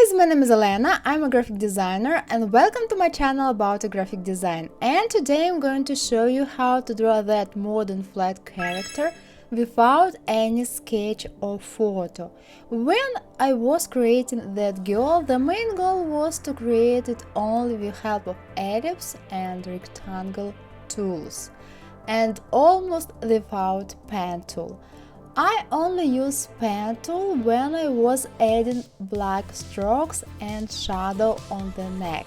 guys, my name is Elena, I'm a graphic designer and welcome to my channel about graphic design. And today I'm going to show you how to draw that modern flat character without any sketch or photo. When I was creating that girl, the main goal was to create it only with help of ellipse and rectangle tools and almost without pen tool. I only use pen tool when I was adding black strokes and shadow on the neck,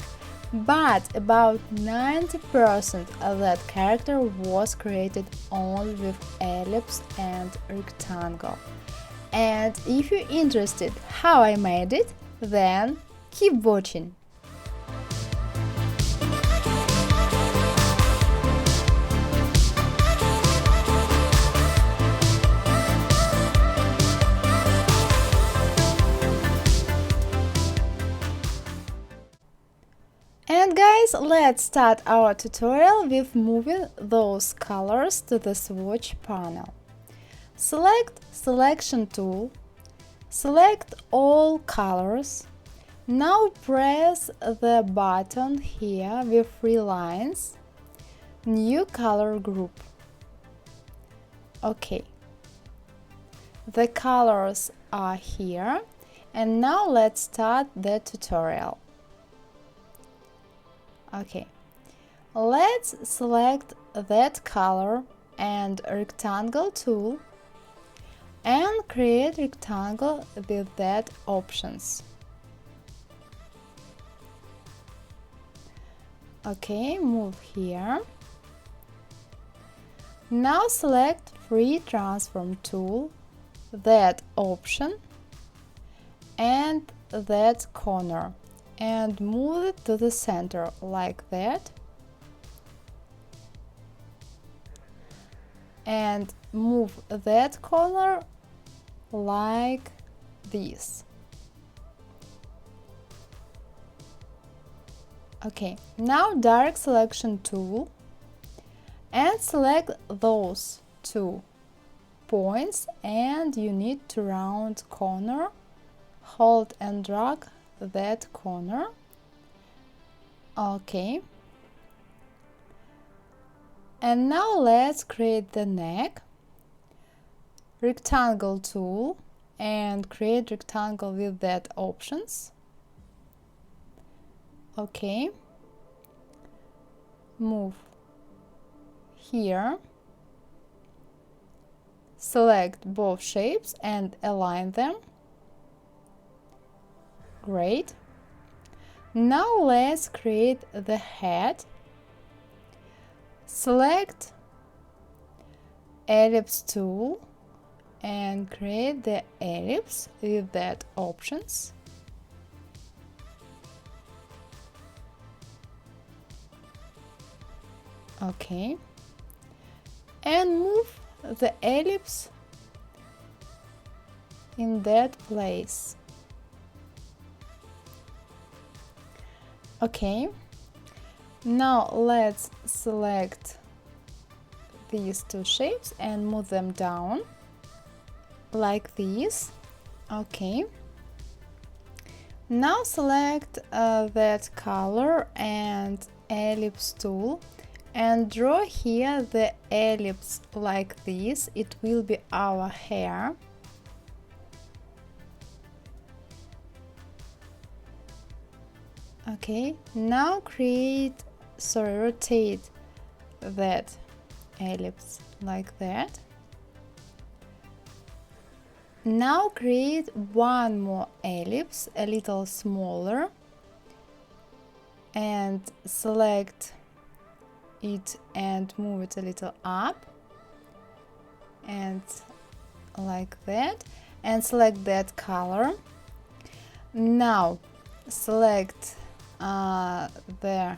but about 90% of that character was created only with ellipse and rectangle. And if you're interested how I made it, then keep watching. And guys, let's start our tutorial with moving those colors to the swatch panel. Select Selection tool, select all colors. Now press the button here with 3 lines, New color group. Okay, the colors are here, and now let's start the tutorial. Okay, let's select that color and rectangle tool and create rectangle with that options. Okay, move here. Now select Free Transform tool, that option and that corner, and move it to the center like that, and move that corner like this. Okay, now Direct Selection tool and select those 2 points, and you need to round corner, hold and drag that corner. Okay, and now let's create the neck. Rectangle tool and create rectangle with that options. Okay, move here, select both shapes and align them. Great. Now let's create the head. Select Ellipse tool and create the ellipse with that options. Okay. And move the ellipse in that place. Okay, now let's select these 2 shapes and move them down like this. Okay, now select that color and ellipse tool and draw here the ellipse like this. It will be our hair. Okay, now rotate that ellipse like that. Now create one more ellipse, a little smaller, and select it and move it a little up, and like that, and select that color. Now select the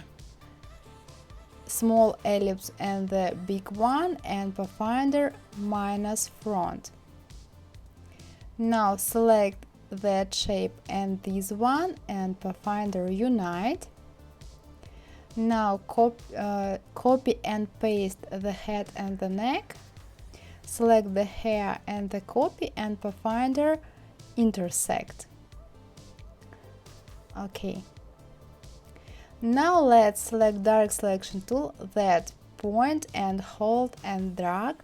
small ellipse and the big one and pathfinder minus front. Now select that shape and this one and pathfinder unite. Now copy and paste the head and the neck. Select the hair and the copy and pathfinder intersect. Okay. Now let's select direct selection tool, that point and hold and drag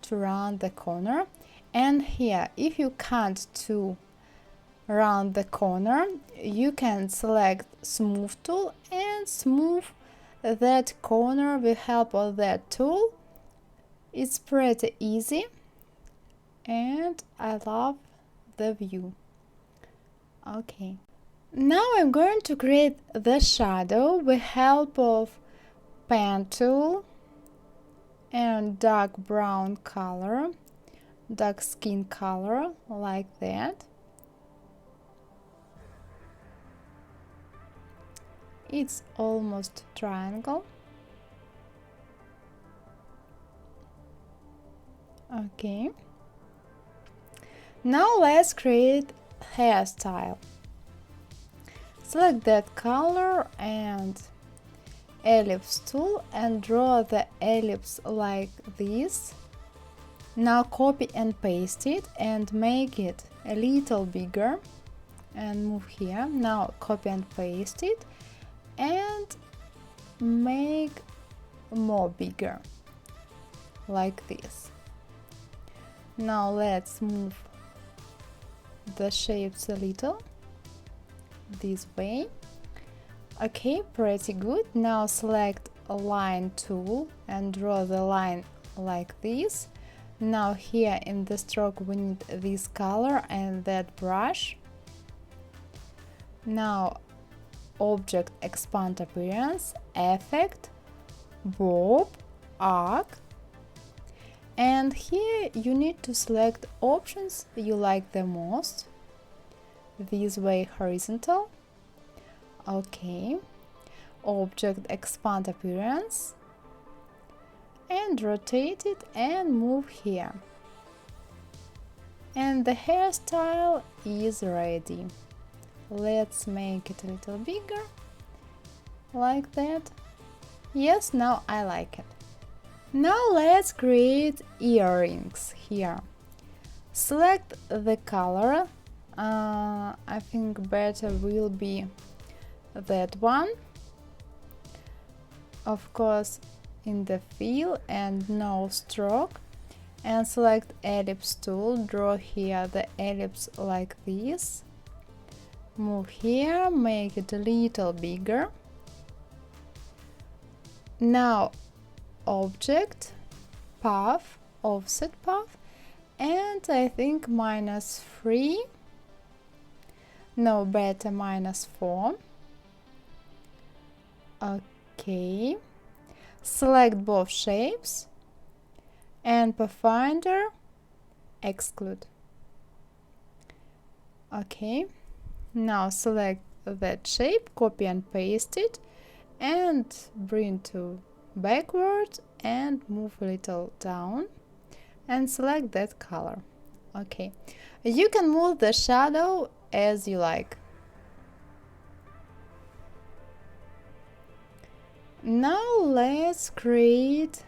to round the corner. And here, if you can't to round the corner, you can select smooth tool and smooth that corner with help of that tool. It's pretty easy and I love the view. Okay. Now I'm going to create the shadow with help of pen tool and dark brown color, dark skin color, like that. It's almost triangle. Okay. Now let's create hairstyle. Select that color and ellipse tool and draw the ellipse like this. Now copy and paste it and make it a little bigger and move here. Now copy and paste it and make more bigger like this. Now let's move the shapes a little this way. Okay, pretty good. Now select a line tool and draw the line like this. Now here in the stroke we need this color and that brush. Now object, expand appearance, effect, bob, arc, and here you need to select options you like the most. This way horizontal. Okay. Object, expand appearance and rotate it and move here. And the hairstyle is ready. Let's make it a little bigger like that. Yes, now I like it. Now let's create earrings here. Select the color. I think better will be that one. Of course, in the fill and no stroke. And select ellipse tool. Draw here the ellipse like this. Move here, make it a little bigger. Now object, path, offset path, and I think -3. No, better -4. Okay. Select both shapes and Pathfinder exclude. Okay. Now select that shape, copy and paste it, and bring to backward and move a little down and select that color. Okay, you can move the shadow as you like. Now let's create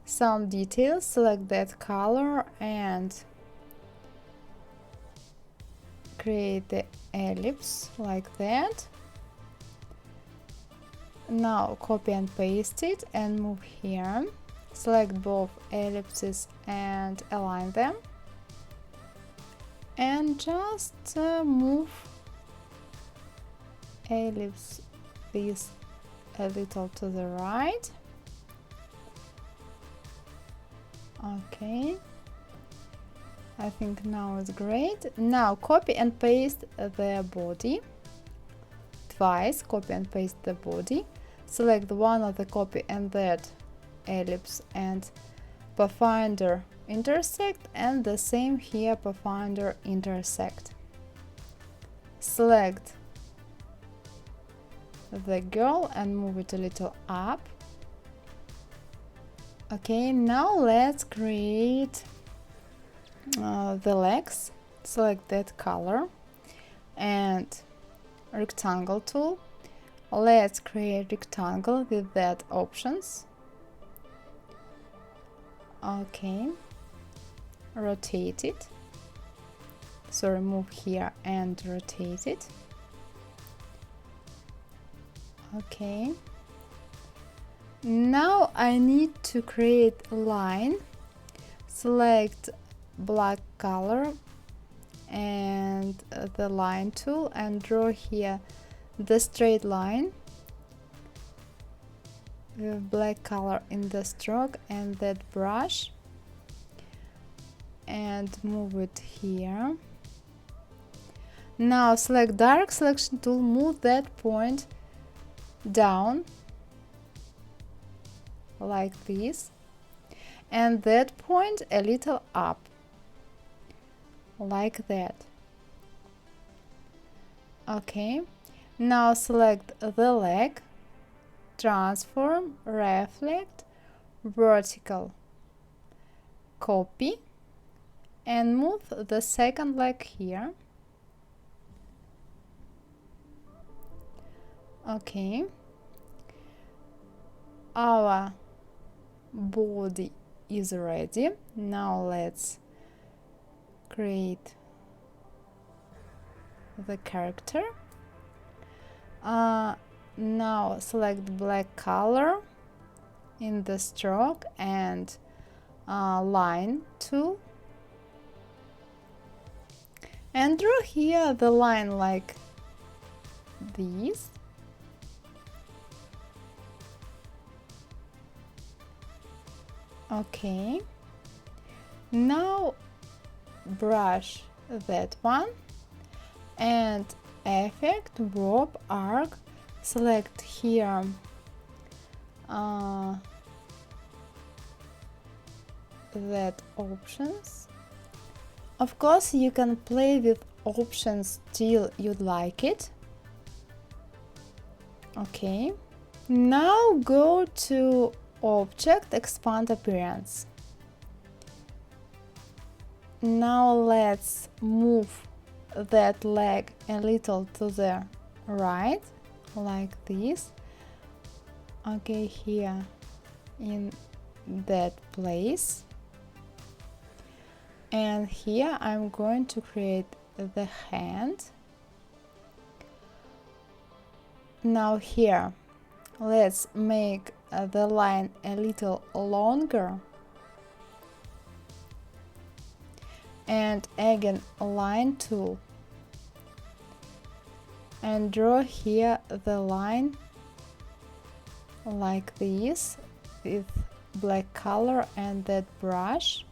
some details. Select that color and create the ellipse like that. Now copy and paste it and move here. Select both ellipses and align them. And just move ellipse this a little to the right. Okay. I think now it's great. Now copy and paste the body. Twice copy and paste the body. Select one of the copy and that ellipse and Pathfinder intersect, and the same here, Pathfinder intersect. Select the girl and move it a little up. Okay, now let's create the legs. Select that color and rectangle tool. Let's create rectangle with that options. Okay, rotate it. So remove here and rotate it. Okay. Now I need to create a line. Select black color and the line tool and draw here the straight line with black color in the stroke and that brush, and move it here. Now select direct selection tool, move that point down like this, and that point a little up like that. Okay, now select the leg, transform, reflect, vertical, copy, and move the second leg here. Okay, our body is ready. Now let's create the character. Now select black color in the stroke and line tool, and draw here the line like this. Okay, now brush that one and effect, warp, arc, select here that options. Of course you can play with options till you'd like it. Okay, now go to object, expand appearance. Now let's move that leg a little to the right like this. Okay, here in that place, and here I'm going to create the hand. Now here let's make the line a little longer, and again line tool, and draw here the line like this with black color and that brush.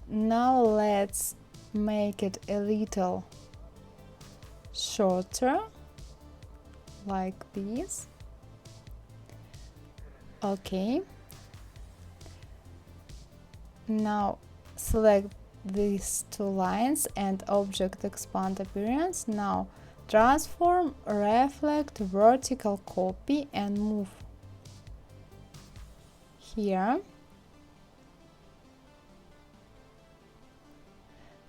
Now let's make it a little shorter like this. Okay, now select these two lines and object, expand appearance. Now transform, reflect, vertical, copy, and move here.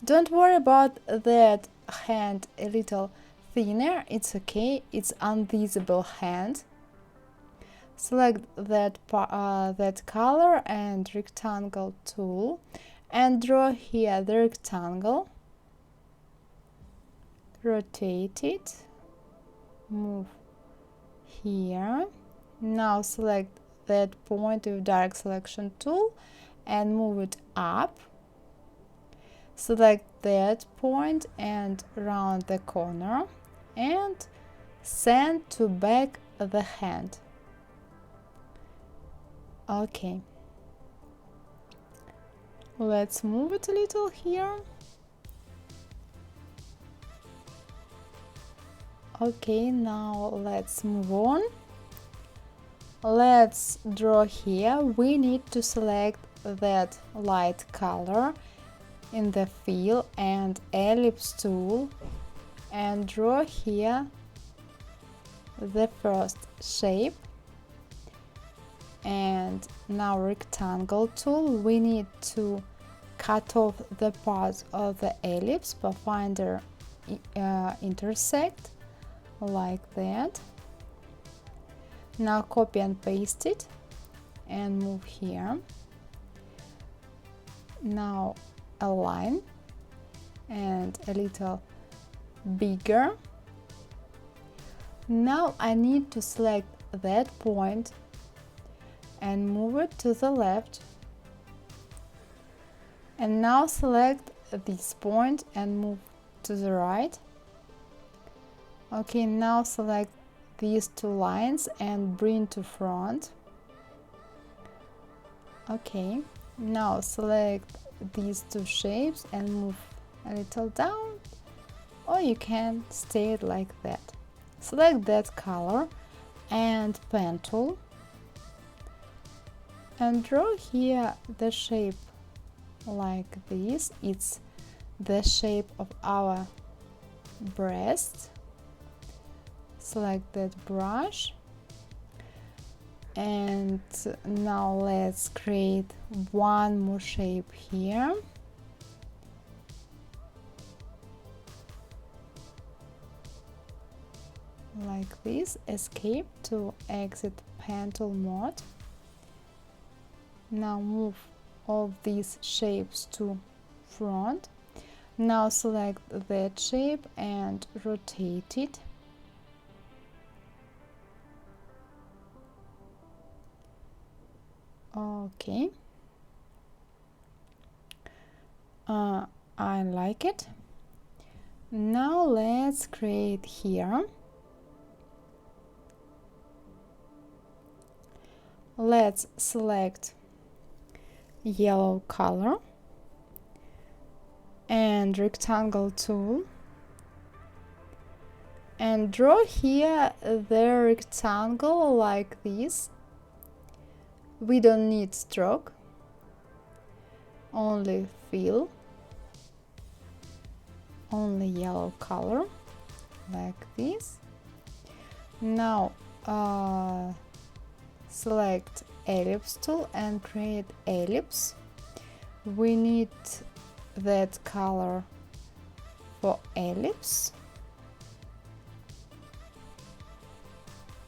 Don't worry about that hand a little thinner, it's okay, it's invisible hand. Select that color and rectangle tool and draw here the rectangle, rotate it, move here. Now select that point with direct selection tool and move it up. Select that point and round the corner and send to back the hand. Okay, let's move it a little here. Okay, now let's move on. Let's draw here. We need to select that light color in the fill and ellipse tool and draw here the first shape. And now rectangle tool, we need to cut off the parts of the ellipse, pathfinder intersect like that. Now copy and paste it and move here. Now a line and a little bigger. Now I need to select that point and move it to the left. And now select this point and move to the right. Okay, now select these two lines and bring to front. Okay, now select these two shapes and move a little down, or you can stay it like that. Select that color and pen tool and draw here the shape like this. It's the shape of our breast. Select that brush, and now let's create one more shape here. Like this. Escape to exit pen tool mode. Now move all these shapes to front. Now select that shape and rotate it. Okay, I like it. Now let's create here. Let's select yellow color and rectangle tool and draw here the rectangle like this. We don't need stroke, only fill, only yellow color like this. Now select ellipse tool and create ellipse. We need that color for ellipse.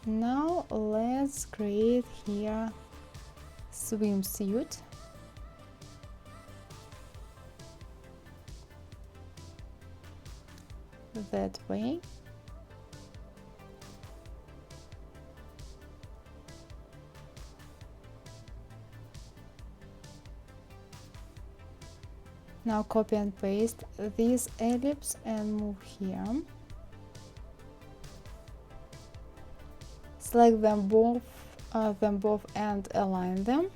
Now let's create here swimsuit. That way. Now copy and paste this ellipse and move here. Select them both and align them.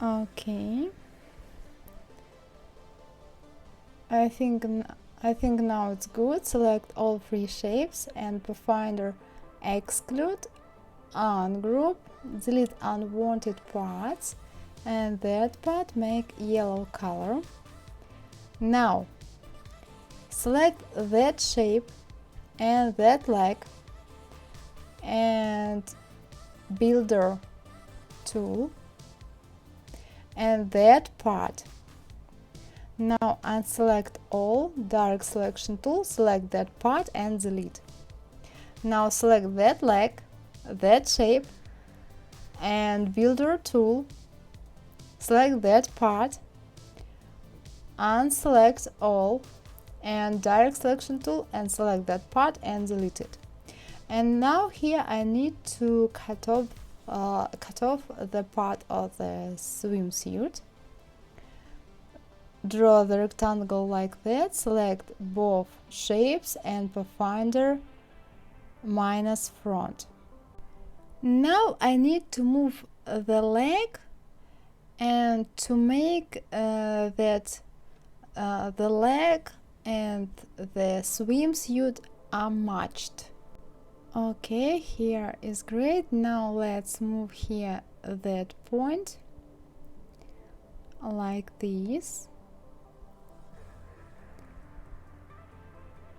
Okay. I think now it's good. Select all three shapes and Pathfinder exclude, ungroup, delete unwanted parts, and that part make yellow color. Now select that shape and that leg and builder tool and that part. Now unselect all, direct selection tool, select that part and delete. Now select that leg, that shape and builder tool, select that part, unselect all and direct selection tool and select that part and delete it. And now here I need to cut off the part of the swimsuit. Draw the rectangle like that, select both shapes and Pathfinder minus front. Now I need to move the leg and to make that the leg and the swimsuit are matched. Okay, here is great. Now let's move here that point like this.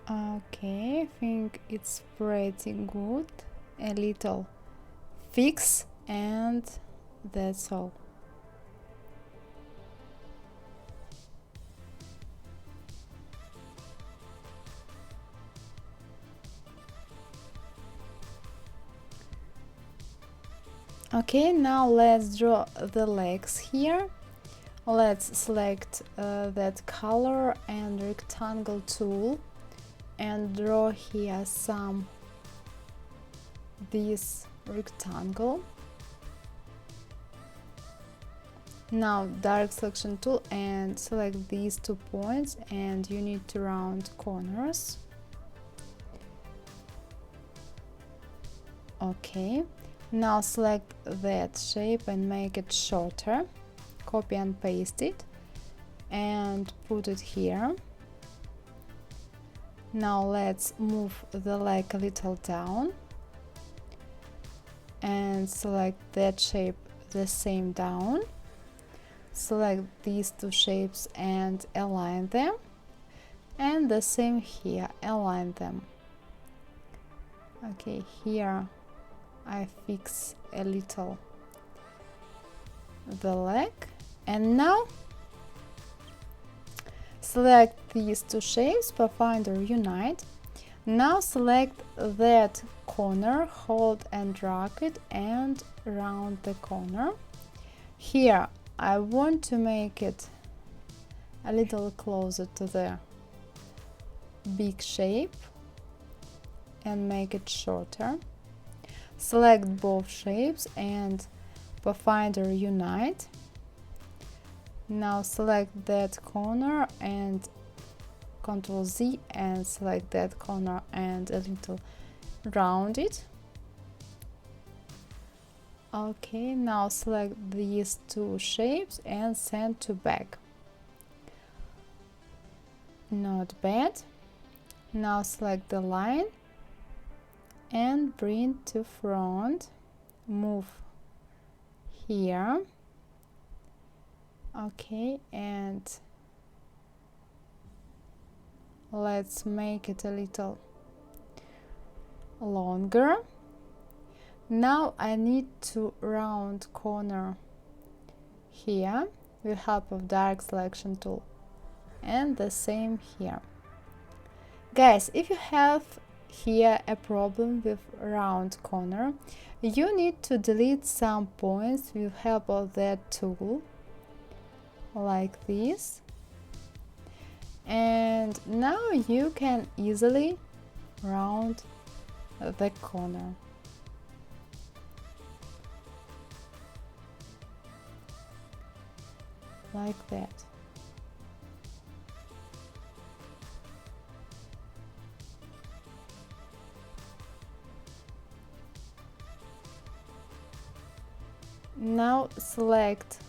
Okay, I think it's pretty good. A little fix and that's all. Okay, now let's draw the legs here. Let's select that color and rectangle tool and draw here some this rectangle. Now direct selection tool and select these 2 points, and you need to round corners. Okay, now select that shape and make it shorter. Copy and paste it and put it here. Now let's move the leg a little down and select that shape the same down. Select these 2 shapes and align them, and the same here, align them. Okay, here I fix a little the leg, and now select these 2 shapes, Pathfinder Unite. Now select that corner, hold and drag it and round the corner. Here I want to make it a little closer to the big shape and make it shorter. Select both shapes and Pathfinder Unite. Now select that corner and Ctrl Z and select that corner and a little round it. Okay, now select these 2 shapes and send to back. Not bad. Now select the line and bring to front. Move here. Okay, and let's make it a little longer. Now I need to round corner here with help of direct selection tool, and the same here. Guys, if you have here a problem with round corner, you need to delete some points with help of that tool, like this, and now you can easily round the corner. Like that. Now select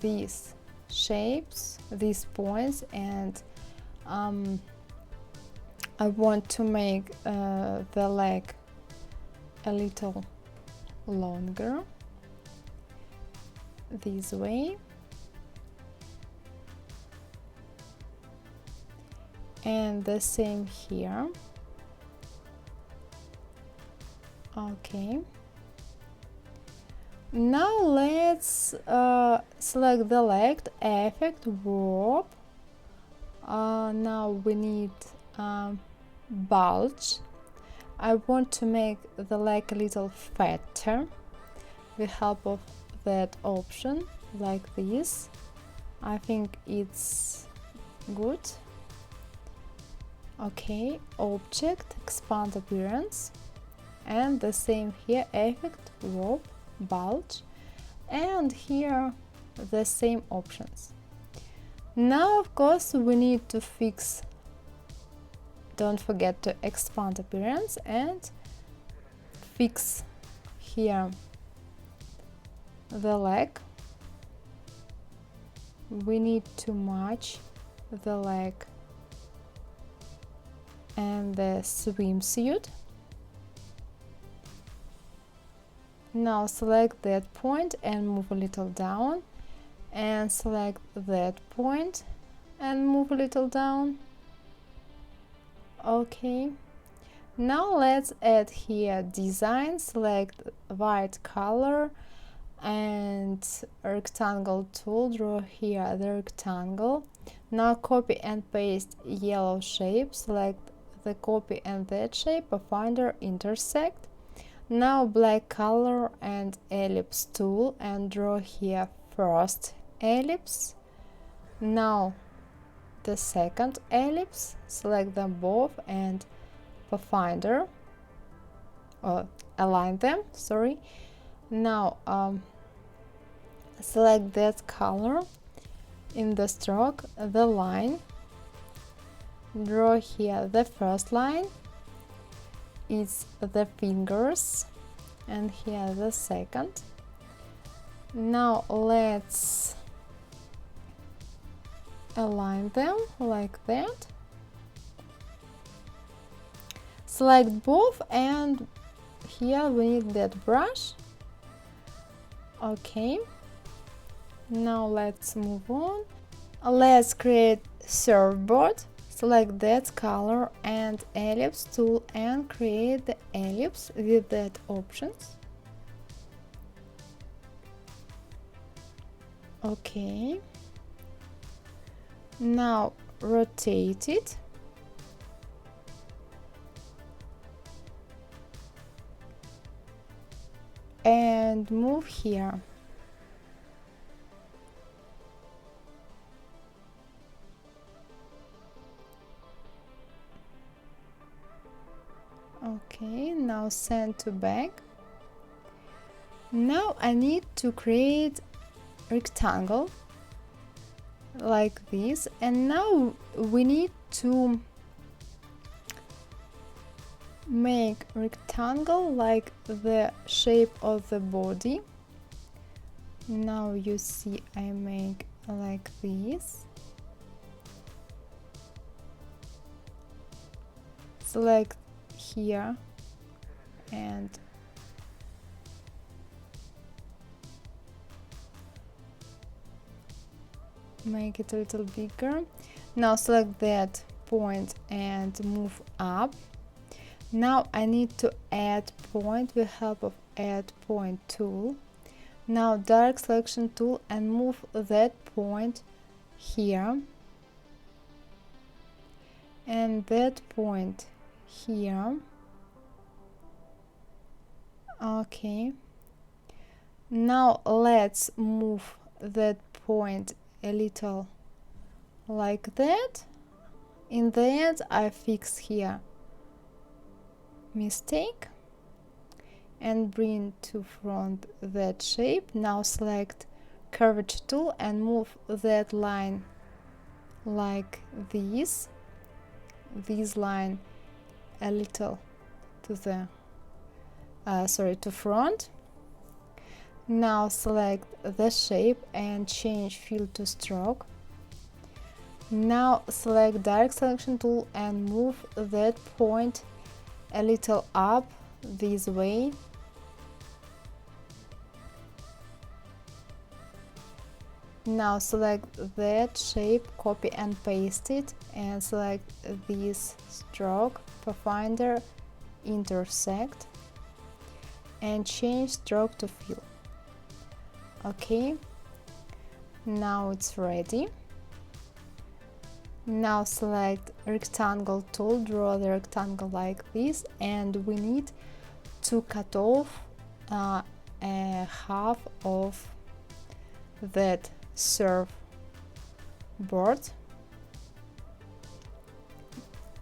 these shapes, these points, and I want to make the leg a little longer, this way, and the same here. Okay, now let's select the leg, effect, warp. Now we need bulge. I want to make the leg a little fatter with help of that option, like this. I think it's good. Okay, object, expand appearance, and the same here, effect, warp, bulge, and here the same options. Now of course we need to fix, don't forget to expand appearance and fix here the leg. We need to match the leg and the swimsuit. Now select that point and move a little down, and select that point and move a little down. Okay, now let's add here design. Select white color and rectangle tool, draw here the rectangle. Now copy and paste yellow shape, select the copy and that shape, Pathfinder, intersect. Now black color and ellipse tool and draw here first ellipse. Now the second ellipse, select them both and Pathfinder, or align them, sorry. Now select that color. In the stroke, the line, draw here the first line, it's the fingers, and here the second. Now let's align them like that. Select both, and here we need that brush. Okay, now let's move on. Let's create surfboard. Select that color and ellipse tool and create the ellipse with that options. Okay, now rotate it. And move here. Okay, now send to back. Now I need to create rectangle like this, and now we need to make rectangle like the shape of the body. Now you see I make like this. Select here and make it a little bigger. Now select that point and move up. Now I need to add point with help of add point tool. Now direct selection tool and move that point here and that point here. Okay, now let's move that point a little like that. In the end I fix here mistake and bring to front that shape. Now select curvature tool and move that line like this line a little to the to front. Now select the shape and change fill to stroke. Now select direct selection tool and move that point a little up this way. Now select that shape, copy and paste it, and select this stroke, pathfinder, intersect, and change stroke to fill. Okay, now it's ready. Now select rectangle tool, draw the rectangle like this, and we need to cut off a half of that surfboard.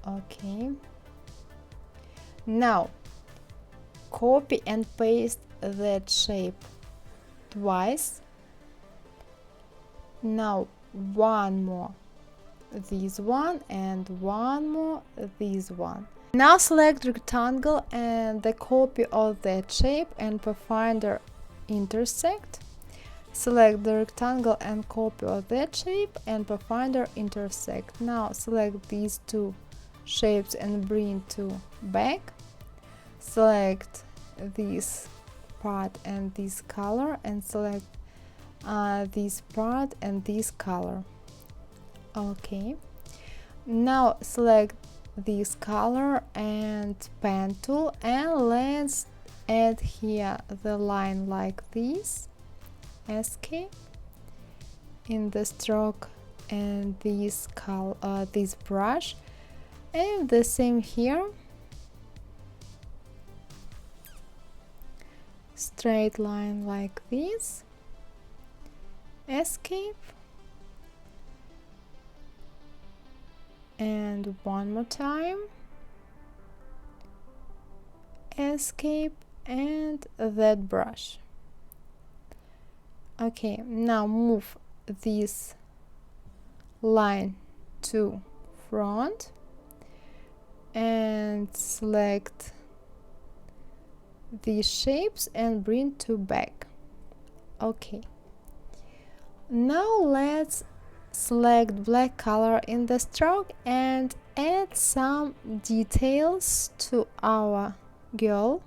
Okay, now copy and paste that shape twice. Now one more this one and one more this one. Now select rectangle and the copy of that shape and pathfinder intersect. Select the rectangle and copy of that shape and pathfinder intersect. Now select these two shapes and bring to back. Select this part and this color and select this part and this color. Okay, now select this color and pen tool and let's add here the line like this. Escape in the stroke and this this brush, and the same here. Straight line like this. Escape. And one more time, escape and that brush. Okay, now move this line to front and select these shapes and bring to back. Okay, now let's select black color in the stroke and add some details to our girl.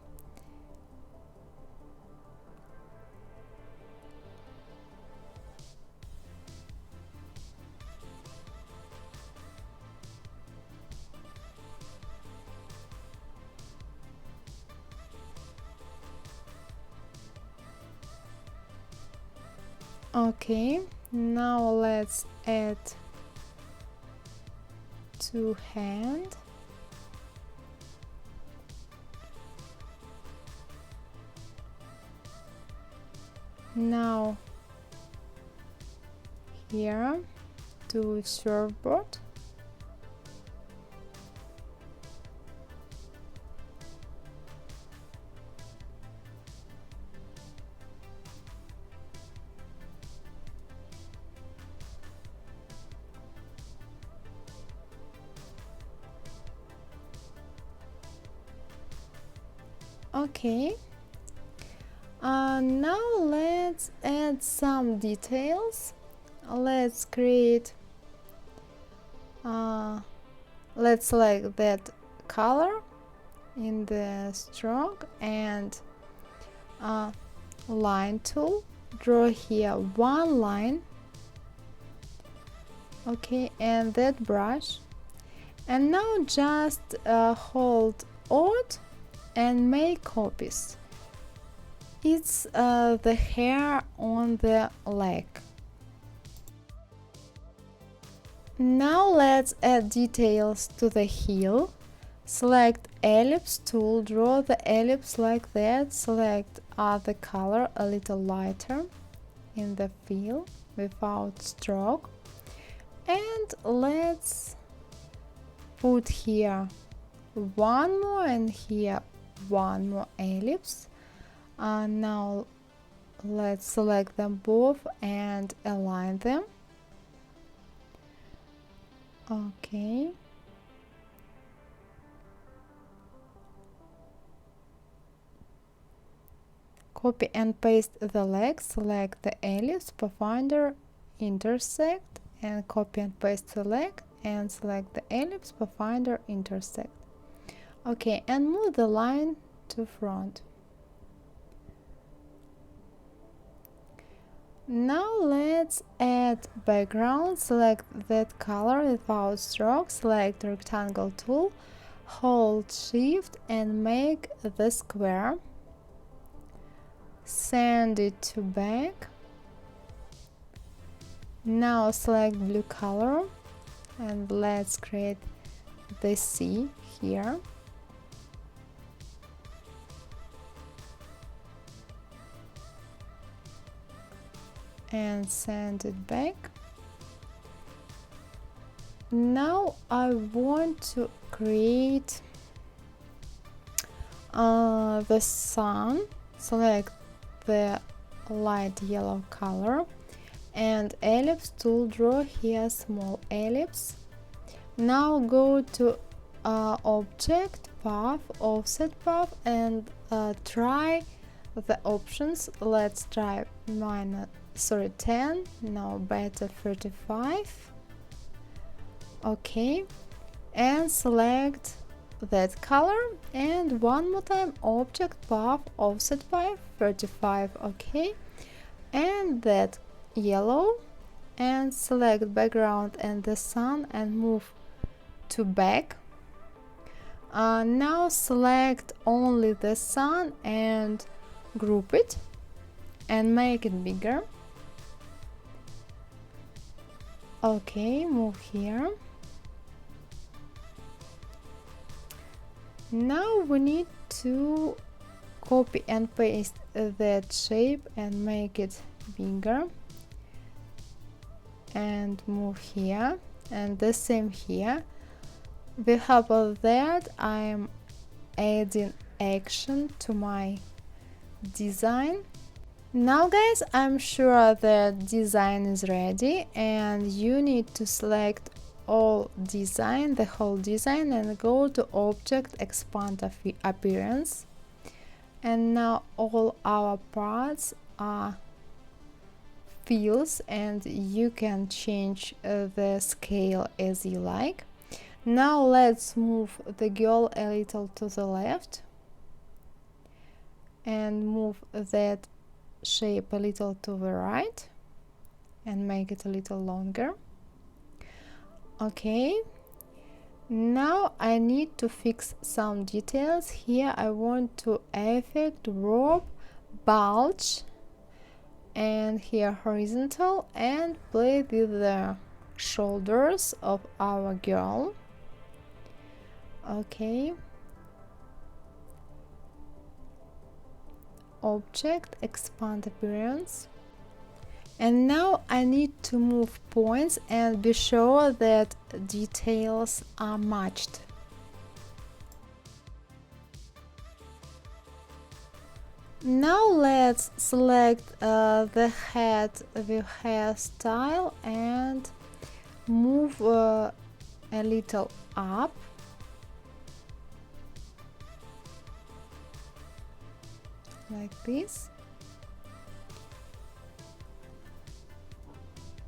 Okay, now let's add two hand. Now here to surfboard. Okay, now let's add some details. Let's create, let's select that color in the stroke and line tool, draw here one line. Okay, and that brush, and now just hold Alt and make copies. It's the hair on the leg. Now let's add details to the heel. Select Ellipse tool, draw the ellipse like that, select other color a little lighter in the fill without stroke, and let's put here one more and here one more ellipse. Now let's select them both and align them. Okay. Copy and paste the leg, select the ellipse, pathfinder, intersect, and copy and paste the leg and select the ellipse, pathfinder, intersect. Okay, and move the line to front. Now let's add background. Select that color without stroke, select rectangle tool, hold shift and make the square. Send it to back. Now select blue color and let's create the C here. And send it back. Now I want to create the sun. Select the light yellow color and ellipse tool, draw here small ellipse. Now go to object, path, offset path, and try the options. Let's try 10, now better 35. Okay, and select that color, and one more time object, path, offset path, 35. Okay, and that yellow, and select background and the sun and move to back. Now select only the sun and group it and make it bigger. Okay, move here. Now we need to copy and paste that shape and make it bigger and move here, and the same here. With help of that I'm adding action to my design. Now guys, I'm sure that design is ready, and you need to select all design, the whole design, and go to Object, Expand Appearance. And now all our parts are fills, and you can change the scale as you like. Now let's move the girl a little to the left and move that shape a little to the right and make it a little longer. Okay, now I need to fix some details. Here I want to effect rope, bulge, and here horizontal, and play with the shoulders of our girl. Okay, Object, Expand Appearance. And now I need to move points and be sure that details are matched. Now let's select the head with hairstyle and move a little up. Like this.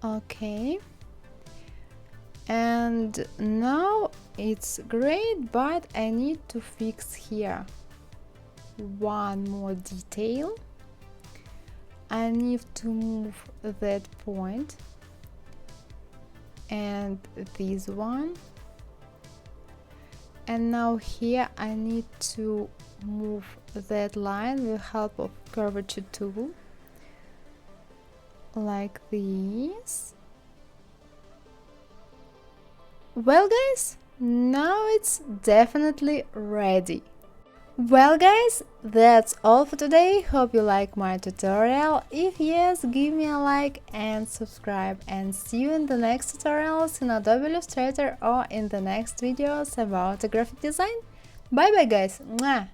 Okay, and now it's great, but I need to fix here one more detail. I need to move that point and this one, and now here I need to move that line with help of curvature tool, like this. Well guys, now it's definitely ready. Well guys, that's all for today. Hope you like my tutorial. If yes, give me a like and subscribe, and see you in the next tutorials in Adobe Illustrator or in the next videos about graphic design. Bye bye guys. Mwah.